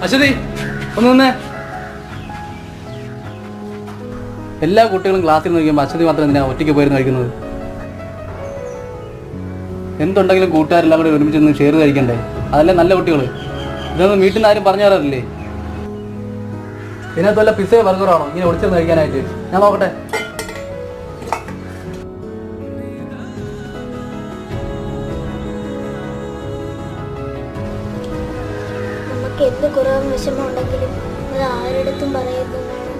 അശ്വതി ഒന്ന് നിന്നേ. എല്ലാ കുട്ടികളും ക്ലാസ്സിൽ നിന്ന് കഴിക്കുമ്പോൾ അശ്വതി മാത്രം എന്തിനാ ഒറ്റയ്ക്ക് പോയിരുന്നു കഴിക്കുന്നത്? എന്തുണ്ടെങ്കിലും കൂട്ടുകാരെല്ലാം കൂടി ഒരുമിച്ച് നിന്ന് ഷെയർ കഴിക്കണ്ടേ? അതല്ലേ നല്ല കുട്ടികൾ. ഇതൊന്നും വീട്ടിൽ നിന്ന് ആരും പറഞ്ഞു തരാറില്ലേ? ഇതിനകത്ത് വല്ല പിസയോ ബർഗറാണോ ഇങ്ങനെ ഒളിച്ചിരുന്ന് കഴിക്കാനായിട്ട്? ഞാൻ നോക്കട്ടെ. നമുക്ക് എന്ത് കുറവും വിഷമം ഉണ്ടെങ്കിലും അത് ആരുടെടുത്തും പറയരുതെന്നാണ്